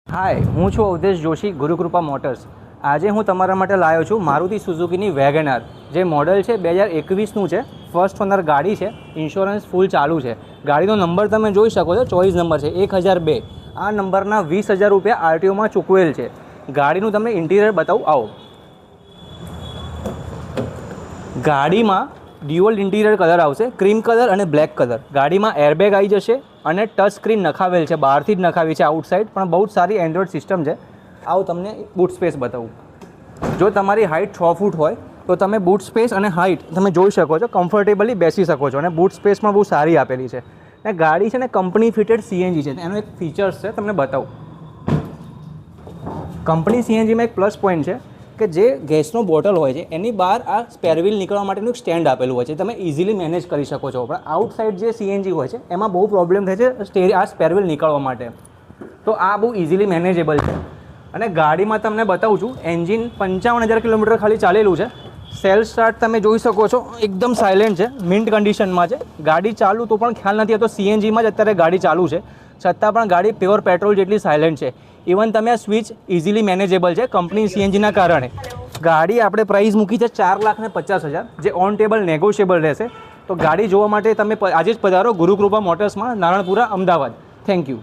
હાય, હું છું અવધેશ જોશી, ગુરુકૃપા મોટર્સ. આજે હું તમારા માટે લાવ્યો છું મારુતિ સુઝુકીની વેગેનાર, જે મોડલ છે 2021નું છે. ફર્સ્ટ ઓનર ગાડી છે, ઇન્સ્યોરન્સ ફૂલ ચાલુ છે. ગાડીનો નંબર તમે જોઈ શકો છો, ચોઈસ નંબર છે 1002. આ નંબરના 20,000 રૂપિયા આરટીઓમાં ચૂકવેલ છે. ગાડીનું તમને ઇન્ટિરિયર બતાવું, આવો. ગાડીમાં ડ્યુઅલ ઇન્ટિરિયર કલર આવશે, ક્રીમ કલર અને બ્લેક કલર. ગાડીમાં એરબેગ આવી જશે અને ટચ સ્ક્રીન નખાવેલ છે, બહારથી જ નખાવી છે આઉટસાઇડ, પણ બહુ જ સારી એન્ડ્રોઇડ સિસ્ટમ છે. આવો તમને બૂટ સ્પેસ બતાવું. જો તમારી હાઇટ 6 ફૂટ હોય તો તમે બૂટ સ્પેસ અને હાઇટ તમે જોઈ શકો છો, કમ્ફર્ટેબલી બેસી શકો છો અને બૂટ સ્પેસમાં બહુ સારી આપેલી છે. અને ગાડી છે ને કંપની ફિટેડ સીએનજી છે. એનો એક ફીચર્સ છે, તમને બતાવું. કંપની સીએનજીમાં એક પ્લસ પોઈન્ટ છે કે જે ગેસનો બોટલ હોય છે એની બહાર આ સ્પેરવ્હીલ નીકળવા માટેનું એક સ્ટેન્ડ આપેલું હોય છે, તમે ઇઝીલી મેનેજ કરી શકો છો. પણ આઉટસાઇડ જે સીએનજી હોય છે એમાં બહુ પ્રોબ્લેમ થાય છે આ સ્પેરવ્હીલ નીકળવા માટે. તો આ બહુ ઇઝીલી મેનેજેબલ છે. અને ગાડીમાં તમને બતાવું છું, એન્જિન 55,000 કિલોમીટર ખાલી ચાલેલું છે. સેલ્ફ સ્ટાર્ટ તમે જોઈ શકો છો, એકદમ સાયલેન્ટ છે, મિન્ટ કન્ડિશનમાં છે. ગાડી ચાલુ તો પણ ખ્યાલ નથી આવતો, સીએનજીમાં જ અત્યારે ગાડી ચાલુ છે, છતાં પણ ગાડી પ્યોર પેટ્રોલ જેટલી સાયલેન્ટ છે. ઇવન તમે આ સ્વિચ ઇઝીલી મેનેજેબલ છે કંપની સીએનજીના કારણે. ગાડી આપણે પ્રાઇસ મૂકી છે 4,50,000, જે ઓન ટેબલ નેગોશિયેબલ રહેશે. તો ગાડી જોવા માટે તમે આજે જ પધારો ગુરુકૃપા મોટર્સમાં, નારણપુરા, અમદાવાદ. Thank you.